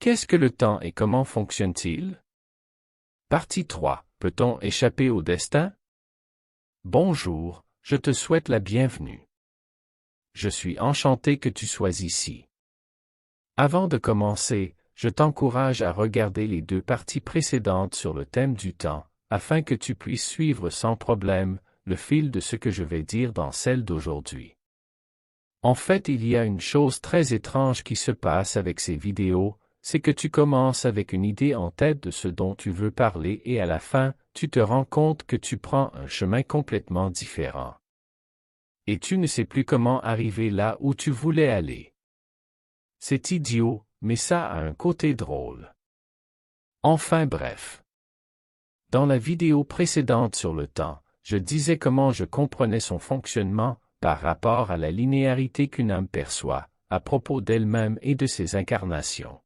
Qu'est-ce que le temps et comment fonctionne-t-il? Partie 3. Peut-on échapper au destin? Bonjour, je te souhaite la bienvenue. Je suis enchanté que tu sois ici. Avant de commencer, je t'encourage à regarder les 2 parties précédentes sur le thème du temps, afin que tu puisses suivre sans problème le fil de ce que je vais dire dans celle d'aujourd'hui. En fait, il y a une chose très étrange qui se passe avec ces vidéos, c'est que tu commences avec une idée en tête de ce dont tu veux parler et à la fin, tu te rends compte que tu prends un chemin complètement différent. Et tu ne sais plus comment arriver là où tu voulais aller. C'est idiot, mais ça a un côté drôle. Enfin bref. Dans la vidéo précédente sur le temps, je disais comment je comprenais son fonctionnement par rapport à la linéarité qu'une âme perçoit, à propos d'elle-même et de ses incarnations.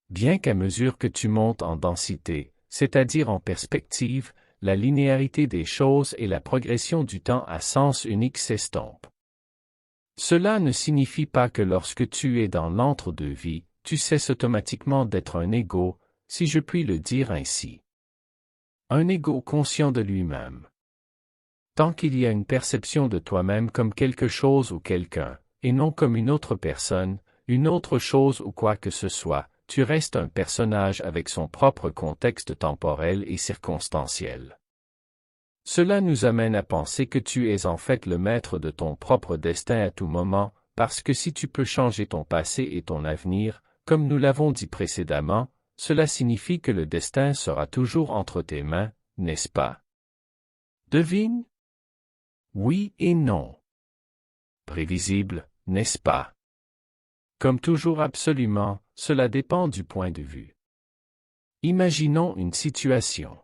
Bien qu'à mesure que tu montes en densité, c'est-à-dire en perspective, la linéarité des choses et la progression du temps à sens unique s'estompent. Cela ne signifie pas que lorsque tu es dans l'entre-deux-vie, tu cesses automatiquement d'être un ego, si je puis le dire ainsi. Un ego conscient de lui-même. Tant qu'il y a une perception de toi-même comme quelque chose ou quelqu'un, et non comme une autre personne, une autre chose ou quoi que ce soit, tu restes un personnage avec son propre contexte temporel et circonstanciel. Cela nous amène à penser que tu es en fait le maître de ton propre destin à tout moment, parce que si tu peux changer ton passé et ton avenir, comme nous l'avons dit précédemment, cela signifie que le destin sera toujours entre tes mains, n'est-ce pas? Devine? Oui et non. Prévisible, n'est-ce pas? Comme toujours absolument, cela dépend du point de vue. Imaginons une situation.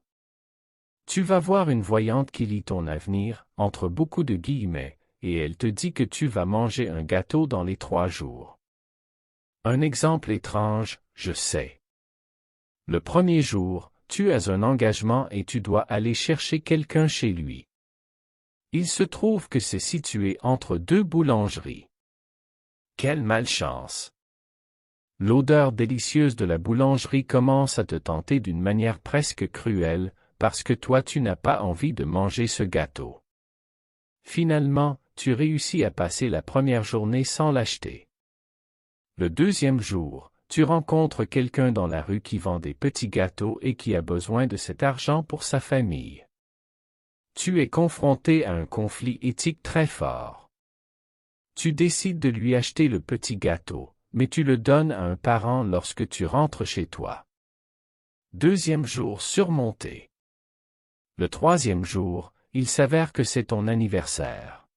Tu vas voir une voyante qui lit ton avenir, entre beaucoup de guillemets, et elle te dit que tu vas manger un gâteau dans les 3 jours. Un exemple étrange, je sais. Le premier jour, tu as un engagement et tu dois aller chercher quelqu'un chez lui. Il se trouve que c'est situé entre 2 boulangeries. Quelle malchance! L'odeur délicieuse de la boulangerie commence à te tenter d'une manière presque cruelle, parce que toi tu n'as pas envie de manger ce gâteau. Finalement, tu réussis à passer la première journée sans l'acheter. Le deuxième jour, tu rencontres quelqu'un dans la rue qui vend des petits gâteaux et qui a besoin de cet argent pour sa famille. Tu es confronté à un conflit éthique très fort. Tu décides de lui acheter le petit gâteau, mais tu le donnes à un parent lorsque tu rentres chez toi. Deuxième jour surmonté. Le troisième jour, il s'avère que c'est ton anniversaire.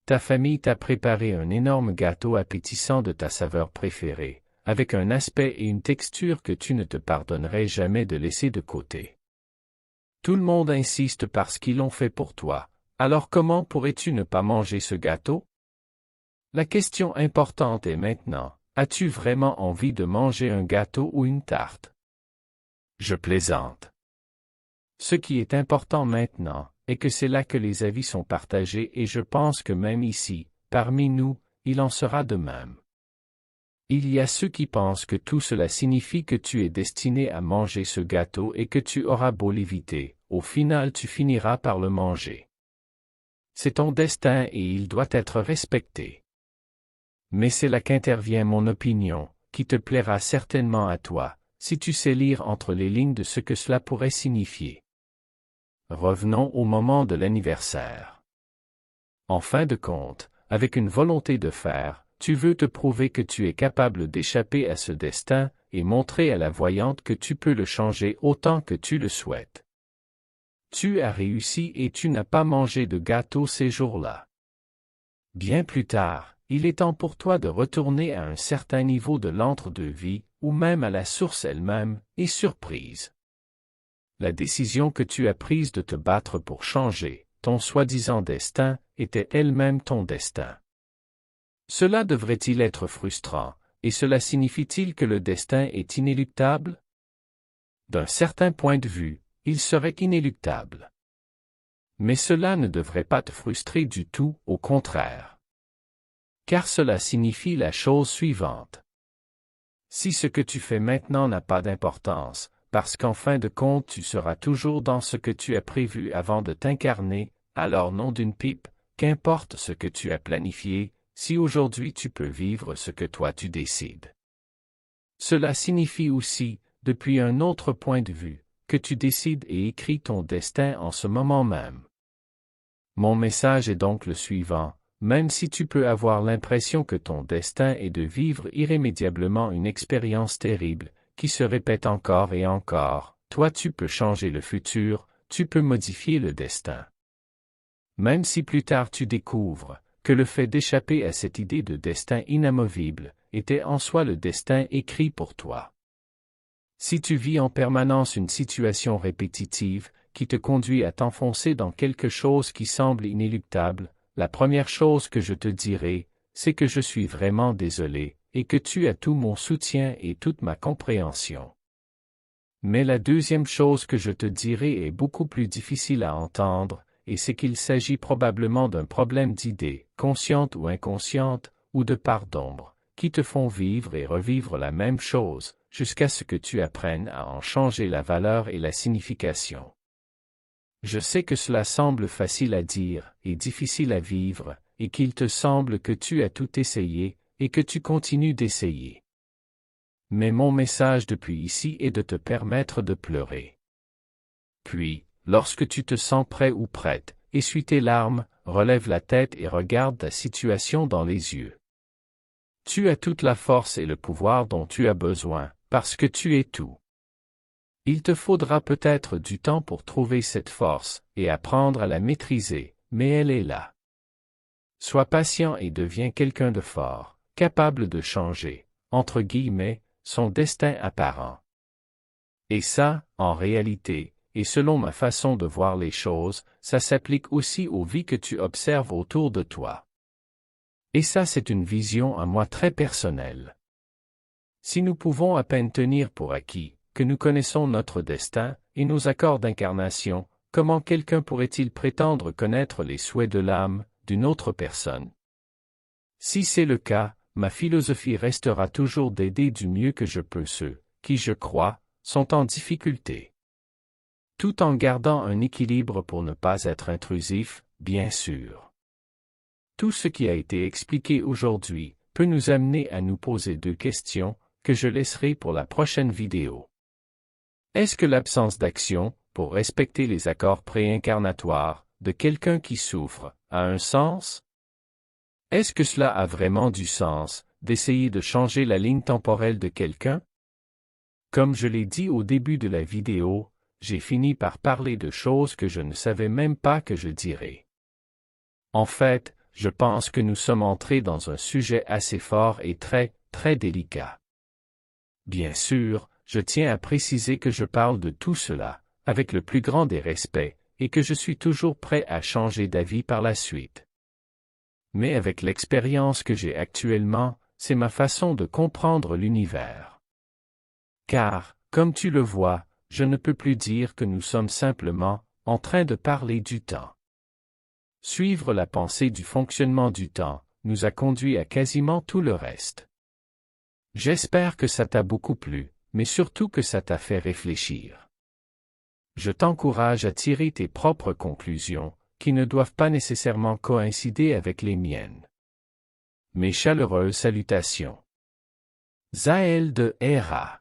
Ta famille t'a préparé un énorme gâteau appétissant de ta saveur préférée, avec un aspect et une texture que tu ne te pardonnerais jamais de laisser de côté. Tout le monde insiste parce qu'ils l'ont fait pour toi, alors comment pourrais-tu ne pas manger ce gâteau? La question importante est maintenant, as-tu vraiment envie de manger un gâteau ou une tarte? Je plaisante. Ce qui est important maintenant, est que c'est là que les avis sont partagés et je pense que même ici, parmi nous, il en sera de même. Il y a ceux qui pensent que tout cela signifie que tu es destiné à manger ce gâteau et que tu auras beau l'éviter, au final tu finiras par le manger. C'est ton destin et il doit être respecté. Mais c'est là qu'intervient mon opinion, qui te plaira certainement à toi, si tu sais lire entre les lignes de ce que cela pourrait signifier. Revenons au moment de l'anniversaire. En fin de compte, avec une volonté de faire, tu veux te prouver que tu es capable d'échapper à ce destin et montrer à la voyante que tu peux le changer autant que tu le souhaites. Tu as réussi et tu n'as pas mangé de gâteau ces jours-là. Bien plus tard, il est temps pour toi de retourner à un certain niveau de l'entre-deux-vie, ou même à la source elle-même, et surprise. La décision que tu as prise de te battre pour changer ton soi-disant destin était elle-même ton destin. Cela devrait-il être frustrant, et cela signifie-t-il que le destin est inéluctable? D'un certain point de vue, il serait inéluctable. Mais cela ne devrait pas te frustrer du tout, au contraire. Car cela signifie la chose suivante. Si ce que tu fais maintenant n'a pas d'importance, parce qu'en fin de compte tu seras toujours dans ce que tu as prévu avant de t'incarner, alors nom d'une pipe, qu'importe ce que tu as planifié, si aujourd'hui tu peux vivre ce que toi tu décides. Cela signifie aussi, depuis un autre point de vue, que tu décides et écris ton destin en ce moment même. Mon message est donc le suivant, même si tu peux avoir l'impression que ton destin est de vivre irrémédiablement une expérience terrible, qui se répète encore et encore, toi tu peux changer le futur, tu peux modifier le destin. Même si plus tard tu découvres que le fait d'échapper à cette idée de destin inamovible était en soi le destin écrit pour toi. Si tu vis en permanence une situation répétitive qui te conduit à t'enfoncer dans quelque chose qui semble inéluctable, la première chose que je te dirai, c'est que je suis vraiment désolé, et que tu as tout mon soutien et toute ma compréhension. Mais la deuxième chose que je te dirai est beaucoup plus difficile à entendre, et c'est qu'il s'agit probablement d'un problème d'idées, conscientes ou inconscientes, ou de parts d'ombre, qui te font vivre et revivre la même chose, jusqu'à ce que tu apprennes à en changer la valeur et la signification. Je sais que cela semble facile à dire et difficile à vivre, et qu'il te semble que tu as tout essayé, et que tu continues d'essayer. Mais mon message depuis ici est de te permettre de pleurer. Puis, lorsque tu te sens prêt ou prête, essuie tes larmes, relève la tête et regarde ta situation dans les yeux. Tu as toute la force et le pouvoir dont tu as besoin, parce que tu es tout. Il te faudra peut-être du temps pour trouver cette force, et apprendre à la maîtriser, mais elle est là. Sois patient et deviens quelqu'un de fort, capable de changer, entre guillemets, son destin apparent. Et ça, en réalité, et selon ma façon de voir les choses, ça s'applique aussi aux vies que tu observes autour de toi. Et ça c'est une vision à moi très personnelle. Si nous pouvons à peine tenir pour acquis que nous connaissons notre destin et nos accords d'incarnation, comment quelqu'un pourrait-il prétendre connaître les souhaits de l'âme d'une autre personne? Si c'est le cas, ma philosophie restera toujours d'aider du mieux que je peux ceux qui, je crois, sont en difficulté. Tout en gardant un équilibre pour ne pas être intrusif, bien sûr. Tout ce qui a été expliqué aujourd'hui peut nous amener à nous poser deux questions que je laisserai pour la prochaine vidéo. Est-ce que l'absence d'action, pour respecter les accords préincarnatoires, de quelqu'un qui souffre, a un sens? Est-ce que cela a vraiment du sens, d'essayer de changer la ligne temporelle de quelqu'un? Comme je l'ai dit au début de la vidéo, j'ai fini par parler de choses que je ne savais même pas que je dirais. En fait, je pense que nous sommes entrés dans un sujet assez fort et très, très délicat. Bien sûr, je tiens à préciser que je parle de tout cela, avec le plus grand des respects, et que je suis toujours prêt à changer d'avis par la suite. Mais avec l'expérience que j'ai actuellement, c'est ma façon de comprendre l'univers. Car, comme tu le vois, je ne peux plus dire que nous sommes simplement en train de parler du temps. Suivre la pensée du fonctionnement du temps nous a conduit à quasiment tout le reste. J'espère que ça t'a beaucoup plu, mais surtout que ça t'a fait réfléchir. Je t'encourage à tirer tes propres conclusions, qui ne doivent pas nécessairement coïncider avec les miennes. Mes chaleureuses salutations. Zaël de Héra.